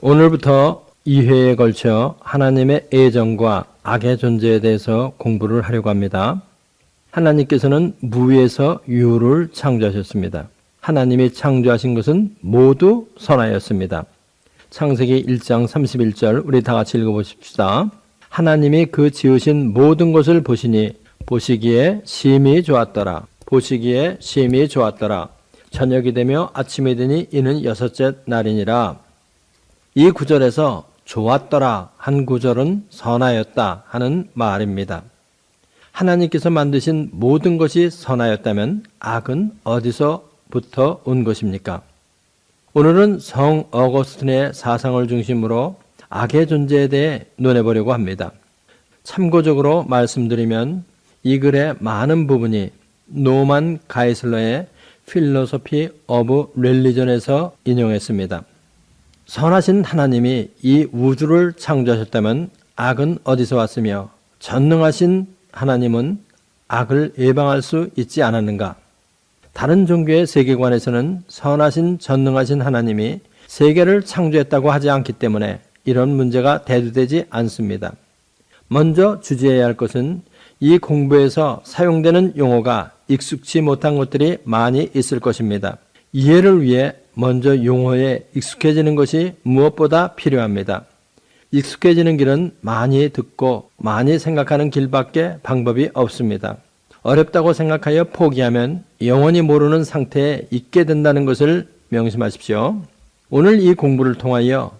오늘부터 2회에 걸쳐 하나님의 애정과 악의 존재에 대해서 공부를 하려고 합니다. 하나님께서는 무에서 유를 창조하셨습니다. 하나님이 창조하신 것은 모두 선하였습니다. 창세기 1장 31절 우리 다 같이 읽어보십시다. 하나님이 그 지으신 모든 것을 보시니 보시기에 심히 좋았더라. 보시기에 심히 좋았더라. 저녁이 되며 아침이 되니 이는 여섯째 날이니라. 이 구절에서 좋았더라 한 구절은 선하였다 하는 말입니다. 하나님께서 만드신 모든 것이 선하였다면 악은 어디서부터 온 것입니까? 오늘은 성 어거스틴의 사상을 중심으로 악의 존재에 대해 논해보려고 합니다. 참고적으로 말씀드리면 이 글의 많은 부분이 노만 가이슬러의 필로소피 오브 렐리전에서 인용했습니다. 선하신 하나님이 이 우주를 창조하셨다면 악은 어디서 왔으며 전능하신 하나님은 악을 예방할 수 있지 않았는가? 다른 종교의 세계관에서는 선하신 전능하신 하나님이 세계를 창조했다고 하지 않기 때문에 이런 문제가 대두되지 않습니다. 먼저 주의해야 할 것은 이 공부에서 사용되는 용어가 익숙치 못한 것들이 많이 있을 것입니다. 이해를 위해 먼저 용어에 익숙해지는 것이 무엇보다 필요합니다. 익숙해지는 길은 많이 듣고 많이 생각하는 길밖에 방법이 없습니다. 어렵다고 생각하여 포기하면 영원히 모르는 상태에 있게 된다는 것을 명심하십시오. 오늘 이 공부를 통하여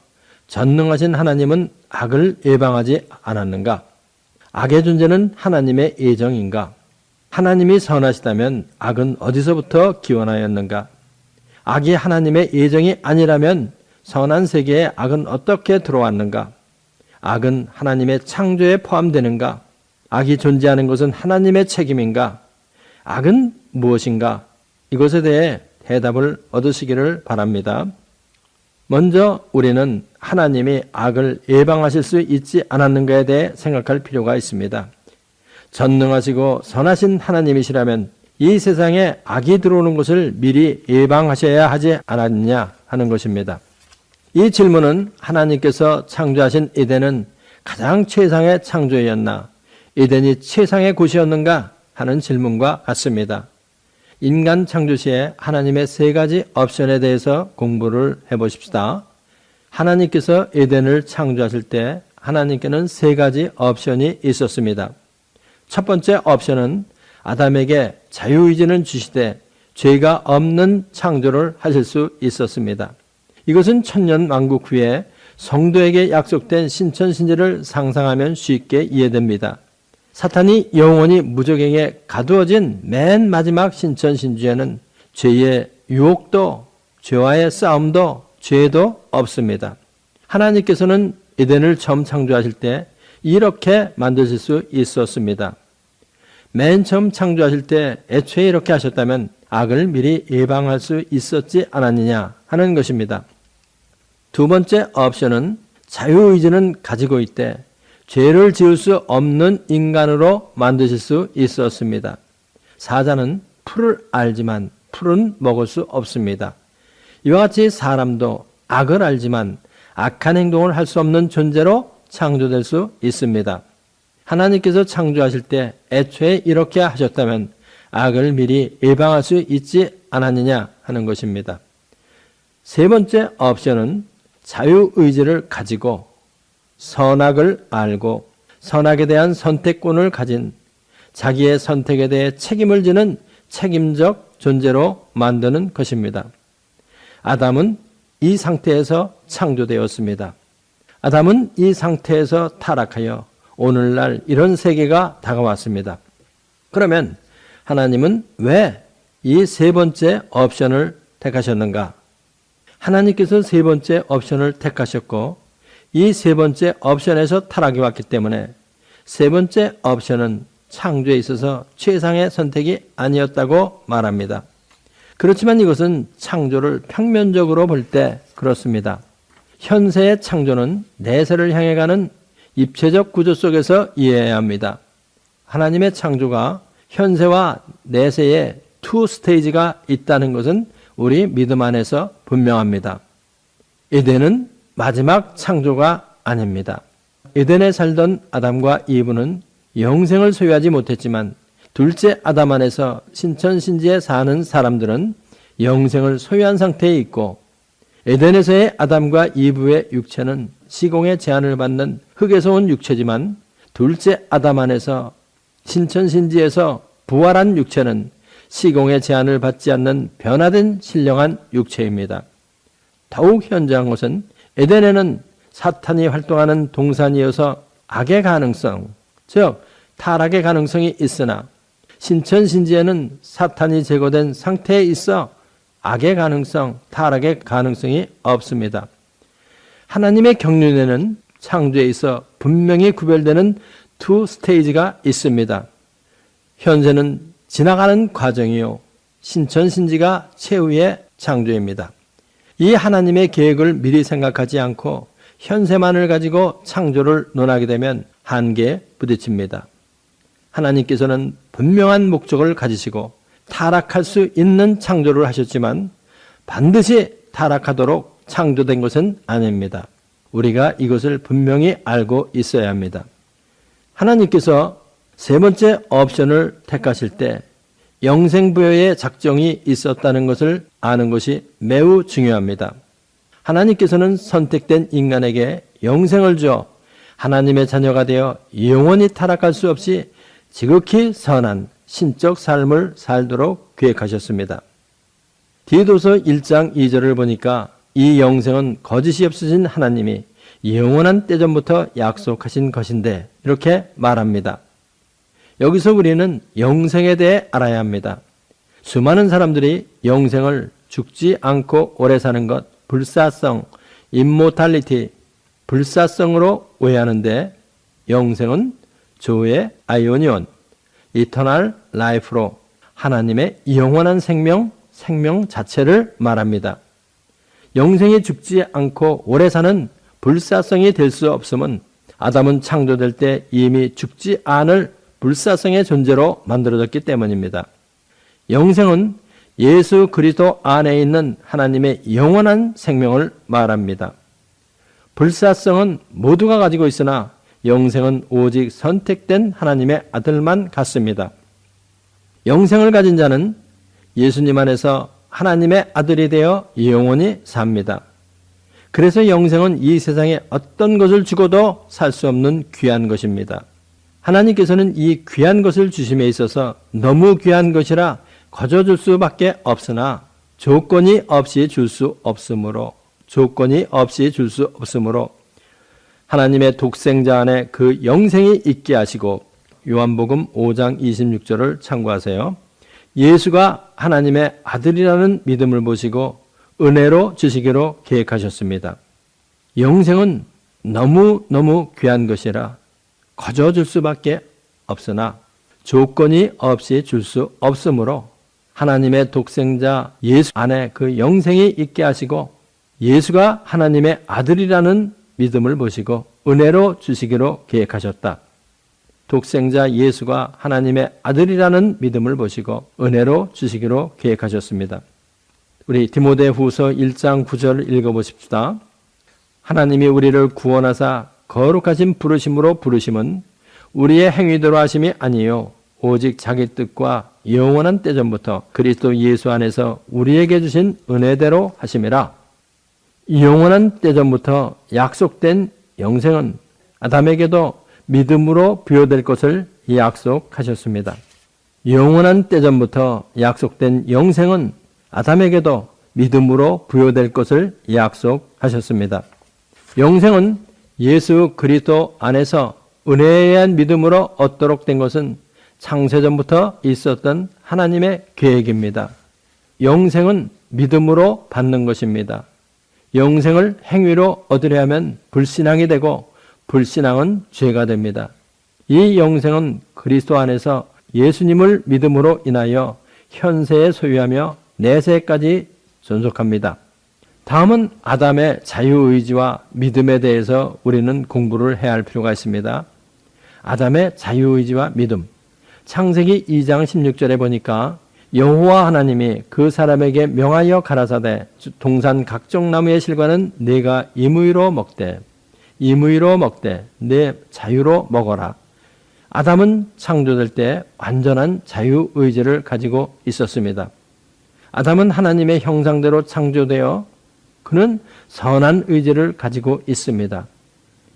전능하신 하나님은 악을 예방하지 않았는가? 악의 존재는 하나님의 예정인가? 하나님이 선하시다면 악은 어디서부터 기원하였는가? 악이 하나님의 예정이 아니라면 선한 세계에 악은 어떻게 들어왔는가? 악은 하나님의 창조에 포함되는가? 악이 존재하는 것은 하나님의 책임인가? 악은 무엇인가? 이것에 대해 대답을 얻으시기를 바랍니다. 먼저 우리는 하나님이 악을 예방하실 수 있지 않았는가에 대해 생각할 필요가 있습니다. 전능하시고 선하신 하나님이시라면 이 세상에 악이 들어오는 것을 미리 예방하셔야 하지 않았느냐 하는 것입니다. 이 질문은 하나님께서 창조하신 에덴은 가장 최상의 창조였나, 에덴이 최상의 곳이었는가 하는 질문과 같습니다. 인간 창조 시에 하나님의 세 가지 옵션에 대해서 공부를 해보십시다. 하나님께서 에덴을 창조하실 때 하나님께는 세 가지 옵션이 있었습니다. 첫 번째 옵션은 아담에게 자유의지는 주시되 죄가 없는 창조를 하실 수 있었습니다. 이것은 천년왕국 후에 성도에게 약속된 신천신제를 상상하면 쉽게 이해됩니다. 사탄이 영원히 무적행에 가두어진 맨 마지막 신천신주에는 죄의 유혹도 죄와의 싸움도 죄도 없습니다. 하나님께서는 에덴을 처음 창조하실 때 이렇게 만드실 수 있었습니다. 맨 처음 창조하실 때 애초에 이렇게 하셨다면 악을 미리 예방할 수 있었지 않았느냐 하는 것입니다. 두 번째 옵션은 자유의지는 가지고 있되 죄를 지을 수 없는 인간으로 만드실 수 있었습니다. 사자는 풀을 알지만 풀은 먹을 수 없습니다. 이와 같이 사람도 악을 알지만 악한 행동을 할 수 없는 존재로 창조될 수 있습니다. 하나님께서 창조하실 때 애초에 이렇게 하셨다면 악을 미리 예방할 수 있지 않았느냐 하는 것입니다. 세 번째 옵션은 자유의지를 가지고 선악을 알고 선악에 대한 선택권을 가진 자기의 선택에 대해 책임을 지는 책임적 존재로 만드는 것입니다. 아담은 이 상태에서 창조되었습니다. 아담은 이 상태에서 타락하여 오늘날 이런 세계가 다가왔습니다. 그러면 하나님은 왜 이 세 번째 옵션을 택하셨는가? 하나님께서 세 번째 옵션을 택하셨고 이 세 번째 옵션에서 타락이 왔기 때문에 세 번째 옵션은 창조에 있어서 최상의 선택이 아니었다고 말합니다. 그렇지만 이것은 창조를 평면적으로 볼 때 그렇습니다. 현세의 창조는 내세를 향해 가는 입체적 구조 속에서 이해해야 합니다. 하나님의 창조가 현세와 내세의 투 스테이지가 있다는 것은 우리 믿음 안에서 분명합니다. 에덴은 마지막 창조가 아닙니다. 에덴에 살던 아담과 이브는 영생을 소유하지 못했지만 둘째 아담 안에서 신천신지에 사는 사람들은 영생을 소유한 상태에 있고, 에덴에서의 아담과 이브의 육체는 시공의 제한을 받는 흙에서 온 육체지만 둘째 아담 안에서 신천신지에서 부활한 육체는 시공의 제한을 받지 않는 변화된 신령한 육체입니다. 더욱 현저한 것은 에덴에는 사탄이 활동하는 동산이어서 악의 가능성, 즉 타락의 가능성이 있으나 신천신지에는 사탄이 제거된 상태에 있어 악의 가능성, 타락의 가능성이 없습니다. 하나님의 경륜에는 창조에 있어 분명히 구별되는 두 스테이지가 있습니다. 현재는 지나가는 과정이요, 신천신지가 최후의 창조입니다. 이 하나님의 계획을 미리 생각하지 않고 현세만을 가지고 창조를 논하게 되면 한계에 부딪힙니다. 하나님께서는 분명한 목적을 가지시고 타락할 수 있는 창조를 하셨지만 반드시 타락하도록 창조된 것은 아닙니다. 우리가 이것을 분명히 알고 있어야 합니다. 하나님께서 세 번째 옵션을 택하실 때 영생부여의 작정이 있었다는 것을 아는 것이 매우 중요합니다. 하나님께서는 선택된 인간에게 영생을 주어 하나님의 자녀가 되어 영원히 타락할 수 없이 지극히 선한 신적 삶을 살도록 계획하셨습니다. 디도서 1장 2절을 보니까 이 영생은 거짓이 없으신 하나님이 영원한 때전부터 약속하신 것인데 이렇게 말합니다. 여기서 우리는 영생에 대해 알아야 합니다. 수많은 사람들이 영생을 죽지 않고 오래 사는 것, 불사성, 임모탈리티, 불사성으로 오해하는데 영생은 조의 아이오니온, 이터널 라이프로 하나님의 영원한 생명 자체를 말합니다. 영생이 죽지 않고 오래 사는 불사성이 될 수 없음은 아담은 창조될 때 이미 죽지 않을 불사성의 존재로 만들어졌기 때문입니다. 영생은 예수 그리스도 안에 있는 하나님의 영원한 생명을 말합니다. 불사성은 모두가 가지고 있으나 영생은 오직 선택된 하나님의 아들만 갖습니다. 영생을 가진 자는 예수님 안에서 하나님의 아들이 되어 영원히 삽니다. 그래서 영생은 이 세상에 어떤 것을 주고도 살 수 없는 귀한 것입니다. 하나님께서는 이 귀한 것을 주심에 있어서 너무 귀한 것이라 거저 줄 수밖에 없으나 조건이 없이 줄 수 없으므로 하나님의 독생자 안에 그 영생이 있게 하시고, 요한복음 5장 26절을 참고하세요. 예수가 하나님의 아들이라는 믿음을 보시고 은혜로 주시기로 계획하셨습니다. 영생은 너무너무 귀한 것이라 거저 줄 수밖에 없으나 조건이 없이 줄 수 없으므로 하나님의 독생자 예수 안에 그 영생이 있게 하시고 예수가 하나님의 아들이라는 믿음을 보시고 은혜로 주시기로 계획하셨다. 독생자 예수가 하나님의 아들이라는 믿음을 보시고 은혜로 주시기로 계획하셨습니다. 우리 디모데후서 1장 9절을 읽어보십시다. 하나님이 우리를 구원하사 거룩하신 부르심으로 부르심은 우리의 행위대로 하심이 아니요 오직 자기 뜻과 영원한 때전부터 그리스도 예수 안에서 우리에게 주신 은혜대로 하심이라. 영원한 때전부터 약속된 영생은 아담에게도 믿음으로 부여될 것을 약속하셨습니다. 영원한 때전부터 약속된 영생은 아담에게도 믿음으로 부여될 것을 약속하셨습니다. 영생은 예수 그리스도 안에서 은혜에 의한 믿음으로 얻도록 된 것은 창세전부터 있었던 하나님의 계획입니다. 영생은 믿음으로 받는 것입니다. 영생을 행위로 얻으려 하면 불신앙이 되고 불신앙은 죄가 됩니다. 이 영생은 그리스도 안에서 예수님을 믿음으로 인하여 현세에 소유하며 내세까지 존속합니다. 다음은 아담의 자유의지와 믿음에 대해서 우리는 공부를 해야 할 필요가 있습니다. 아담의 자유의지와 믿음. 창세기 2장 16절에 보니까 여호와 하나님이 그 사람에게 명하여 가라사대 동산 각종 나무의 실과는 네가 임의로 먹되 내 자유로 먹어라. 아담은 창조될 때 완전한 자유의지를 가지고 있었습니다. 아담은 하나님의 형상대로 창조되어 그는 선한 의지를 가지고 있습니다.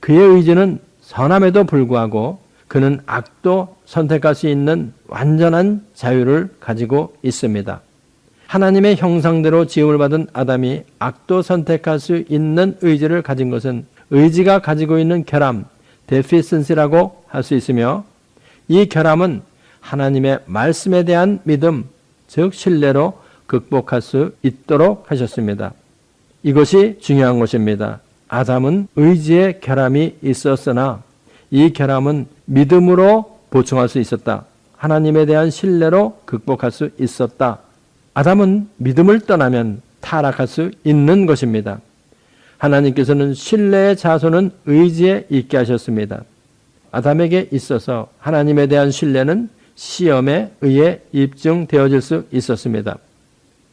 그의 의지는 선함에도 불구하고 그는 악도 선택할 수 있는 완전한 자유를 가지고 있습니다. 하나님의 형상대로 지음을 받은 아담이 악도 선택할 수 있는 의지를 가진 것은 의지가 가지고 있는 결함, deficiency라고 할 수 있으며 이 결함은 하나님의 말씀에 대한 믿음, 즉 신뢰로 극복할 수 있도록 하셨습니다. 이것이 중요한 것입니다. 아담은 의지의 결함이 있었으나 이 결함은 믿음으로 보충할 수 있었다. 하나님에 대한 신뢰로 극복할 수 있었다. 아담은 믿음을 떠나면 타락할 수 있는 것입니다. 하나님께서는 신뢰의 자손은 의지에 있게 하셨습니다. 아담에게 있어서 하나님에 대한 신뢰는 시험에 의해 입증되어질 수 있었습니다.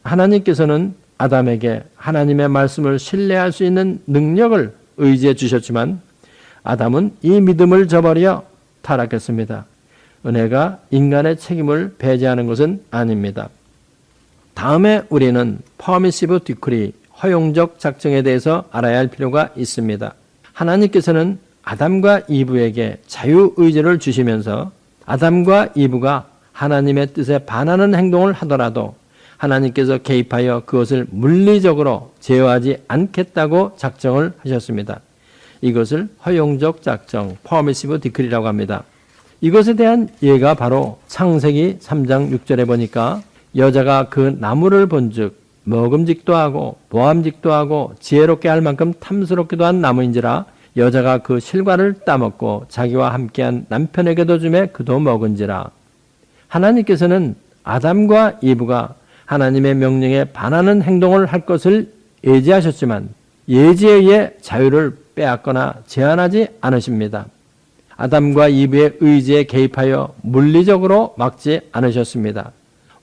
하나님께서는 아담에게 하나님의 말씀을 신뢰할 수 있는 능력을 의지해 주셨지만 아담은 이 믿음을 저버려 타락했습니다. 은혜가 인간의 책임을 배제하는 것은 아닙니다. 다음에 우리는 퍼미시브 디크리, 허용적 작정에 대해서 알아야 할 필요가 있습니다. 하나님께서는 아담과 이브에게 자유의지를 주시면서 아담과 이브가 하나님의 뜻에 반하는 행동을 하더라도 하나님께서 개입하여 그것을 물리적으로 제어하지 않겠다고 작정을 하셨습니다. 이것을 허용적 작정, 퍼미시브 디크리라고 합니다. 이것에 대한 예가 바로 창세기 3장 6절에 보니까 여자가 그 나무를 본즉 먹음직도 하고 보암직도 하고 지혜롭게 할 만큼 탐스럽기도 한 나무인지라 여자가 그 실과를 따먹고 자기와 함께한 남편에게도 주매 그도 먹은지라. 하나님께서는 아담과 이브가 하나님의 명령에 반하는 행동을 할 것을 예지하셨지만 예지에 의해 자유를 빼앗거나 제한하지 않으십니다. 아담과 이브의 의지에 개입하여 물리적으로 막지 않으셨습니다.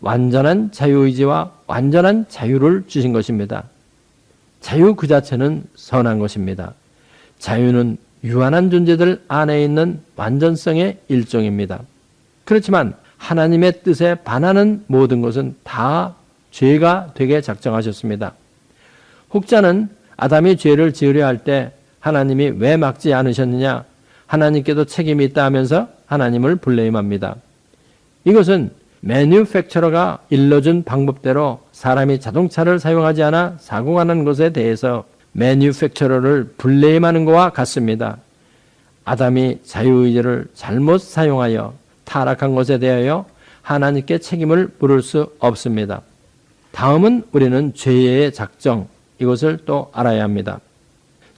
완전한 자유의지와 완전한 자유를 주신 것입니다. 자유 그 자체는 선한 것입니다. 자유는 유한한 존재들 안에 있는 완전성의 일종입니다. 그렇지만 하나님의 뜻에 반하는 모든 것은 다 죄가 되게 작정하셨습니다. 혹자는 아담이 죄를 지으려 할 때 하나님이 왜 막지 않으셨느냐, 하나님께도 책임이 있다 하면서 하나님을 블레임합니다. 이것은 매뉴팩처러가 일러준 방법대로 사람이 자동차를 사용하지 않아 사고가 난 것에 대해서 매뉴팩처러를 블레임하는 것과 같습니다. 아담이 자유의지를 잘못 사용하여 타락한 것에 대하여 하나님께 책임을 물을 수 없습니다. 다음은 우리는 죄의 작정, 이것을 또 알아야 합니다.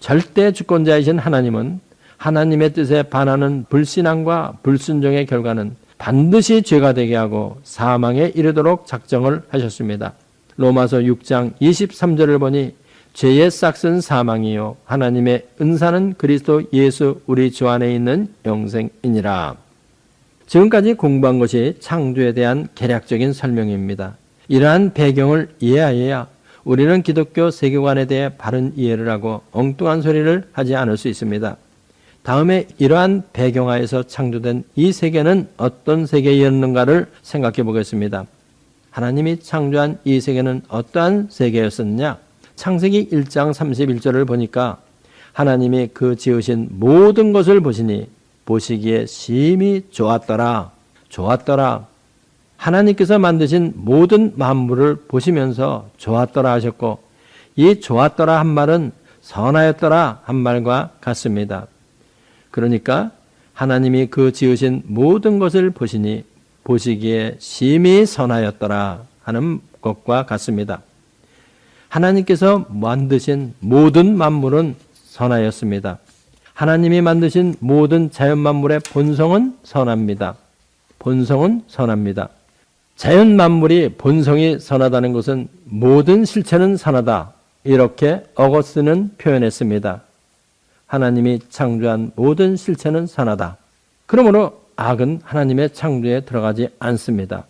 절대 주권자이신 하나님은 하나님의 뜻에 반하는 불신앙과 불순종의 결과는 반드시 죄가 되게 하고 사망에 이르도록 작정을 하셨습니다. 로마서 6장 23절을 보니 죄의 싹은 사망이요 하나님의 은사는 그리스도 예수 우리 주 안에 있는 영생이니라. 지금까지 공부한 것이 창조에 대한 개략적인 설명입니다. 이러한 배경을 이해하여야 우리는 기독교 세계관에 대해 바른 이해를 하고 엉뚱한 소리를 하지 않을 수 있습니다. 다음에 이러한 배경하에서 창조된 이 세계는 어떤 세계였는가를 생각해 보겠습니다. 하나님이 창조한 이 세계는 어떠한 세계였었느냐? 창세기 1장 31절을 보니까 하나님이 그 지으신 모든 것을 보시니 보시기에 심히 좋았더라. 하나님께서 만드신 모든 만물을 보시면서 좋았더라 하셨고, 이 좋았더라 한 말은 선하였더라 한 말과 같습니다. 그러니까 하나님이 그 지으신 모든 것을 보시니 보시기에 심히 선하였더라 하는 것과 같습니다. 하나님께서 만드신 모든 만물은 선하였습니다. 하나님이 만드신 모든 자연 만물의 본성은 선합니다. 자연 만물이 본성이 선하다는 것은 모든 실체는 선하다, 이렇게 어거스틴은 표현했습니다. 하나님이 창조한 모든 실체는 선하다. 그러므로 악은 하나님의 창조에 들어가지 않습니다.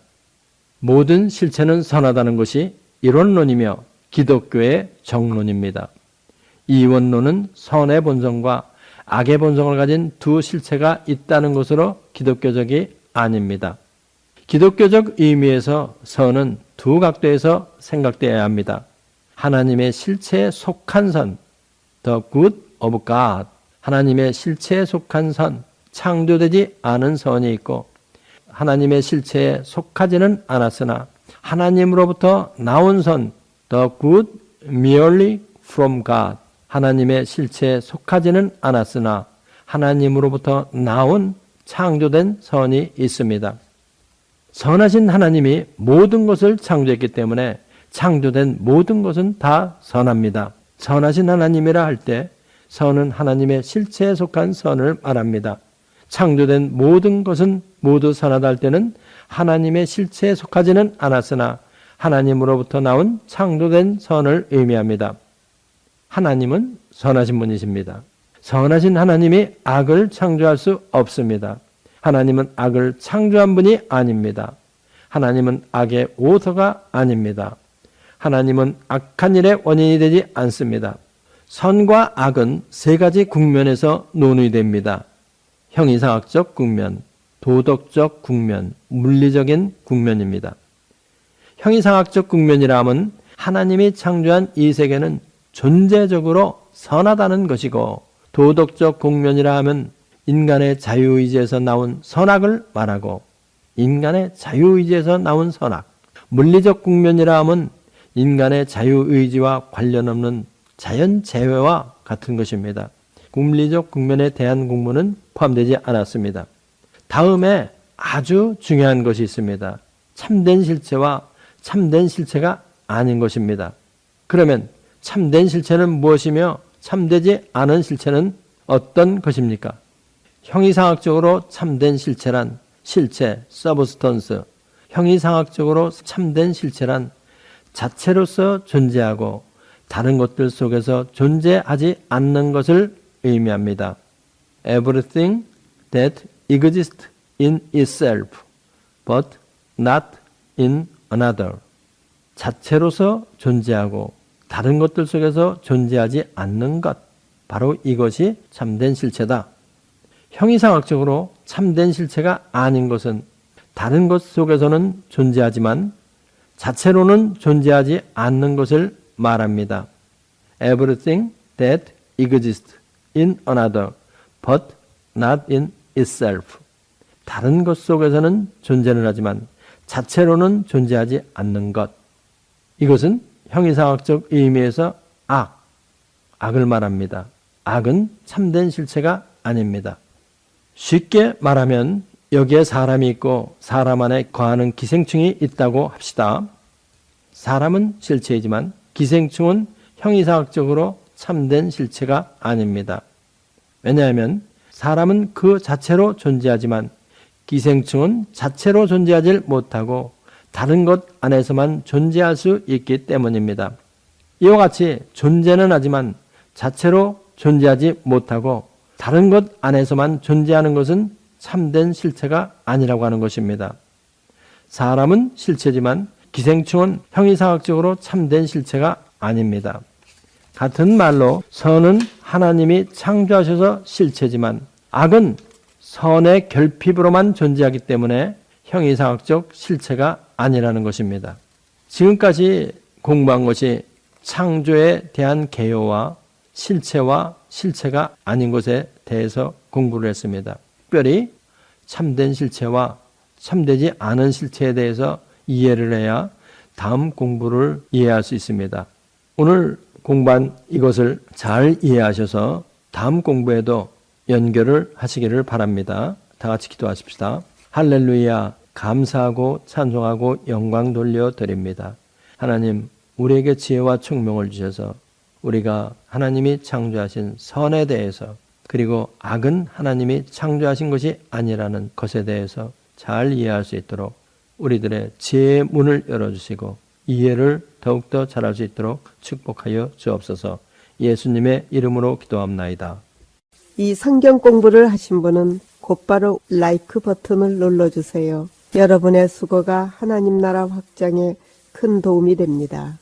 모든 실체는 선하다는 것이 이원론이며 기독교의 정론입니다. 이원론은 선의 본성과 악의 본성을 가진 두 실체가 있다는 것으로 기독교적이 아닙니다. 기독교적 의미에서 선은 두 각도에서 생각되어야 합니다. 하나님의 실체에 속한 선, the good of God, 하나님의 실체에 속한 선, 창조되지 않은 선이 있고 하나님의 실체에 속하지는 않았으나 하나님으로부터 나온 선, the good merely from God, 하나님의 실체에 속하지는 않았으나 하나님으로부터 나온 창조된 선이 있습니다. 선하신 하나님이 모든 것을 창조했기 때문에 창조된 모든 것은 다 선합니다. 선하신 하나님이라 할 때 선은 하나님의 실체에 속한 선을 말합니다. 창조된 모든 것은 모두 선하다 할 때는 하나님의 실체에 속하지는 않았으나 하나님으로부터 나온 창조된 선을 의미합니다. 하나님은 선하신 분이십니다. 선하신 하나님이 악을 창조할 수 없습니다. 하나님은 악을 창조한 분이 아닙니다. 하나님은 악의 오터가 아닙니다. 하나님은 악한 일의 원인이 되지 않습니다. 선과 악은 세 가지 국면에서 논의됩니다. 형이상학적 국면, 도덕적 국면, 물리적인 국면입니다. 형이상학적 국면이라 함은 하나님이 창조한 이 세계는 존재적으로 선하다는 것이고, 도덕적 국면이라 하면 인간의 자유의지에서 나온 선악을 말하고 인간의 자유의지에서 나온 선악, 물리적 국면이라 하면 인간의 자유의지와 관련 없는 자연재해와 같은 것입니다. 물리적 국면에 대한 공부는 포함되지 않았습니다. 다음에 아주 중요한 것이 있습니다. 참된 실체와 참된 실체가 아닌 것입니다. 그러면 참된 실체는 무엇이며 참되지 않은 실체는 어떤 것입니까? 형이상학적으로 참된 실체란 실체, 서브스턴스, 형이상학적으로 참된 실체란 자체로서 존재하고 다른 것들 속에서 존재하지 않는 것을 의미합니다. Everything that exists in itself, but not in another. 자체로서 존재하고 다른 것들 속에서 존재하지 않는 것, 바로 이것이 참된 실체다. 형이상학적으로 참된 실체가 아닌 것은 다른 것 속에서는 존재하지만 자체로는 존재하지 않는 것을 말합니다. Everything that exists in another, but not in itself. 다른 것 속에서는 존재는 하지만 자체로는 존재하지 않는 것. 이것은 형이상학적 의미에서 악을 말합니다. 악은 참된 실체가 아닙니다. 쉽게 말하면 여기에 사람이 있고 사람 안에 거하는 기생충이 있다고 합시다. 사람은 실체이지만 기생충은 형이상학적으로 참된 실체가 아닙니다. 왜냐하면 사람은 그 자체로 존재하지만 기생충은 자체로 존재하지 못하고 다른 것 안에서만 존재할 수 있기 때문입니다. 이와 같이 존재는 하지만 자체로 존재하지 못하고 다른 것 안에서만 존재하는 것은 참된 실체가 아니라고 하는 것입니다. 사람은 실체지만 기생충은 형이상학적으로 참된 실체가 아닙니다. 같은 말로 선은 하나님이 창조하셔서 실체지만 악은 선의 결핍으로만 존재하기 때문에 형이상학적 실체가 아니라는 것입니다. 지금까지 공부한 것이 창조에 대한 개요와 실체와 실체가 아닌 것에 대해서 공부를 했습니다. 특별히 참된 실체와 참되지 않은 실체에 대해서 이해를 해야 다음 공부를 이해할 수 있습니다. 오늘 공부한 이것을 잘 이해하셔서 다음 공부에도 연결을 하시기를 바랍니다. 다 같이 기도하십시다. 할렐루야, 감사하고 찬송하고 영광 돌려드립니다. 하나님, 우리에게 지혜와 총명을 주셔서 우리가 하나님이 창조하신 선에 대해서 그리고 악은 하나님이 창조하신 것이 아니라는 것에 대해서 잘 이해할 수 있도록 우리들의 지혜의 문을 열어주시고 이해를 더욱더 잘할 수 있도록 축복하여 주옵소서. 예수님의 이름으로 기도합나이다. 이 성경 공부를 하신 분은 곧바로 라이크 버튼을 눌러주세요. 여러분의 수고가 하나님 나라 확장에 큰 도움이 됩니다.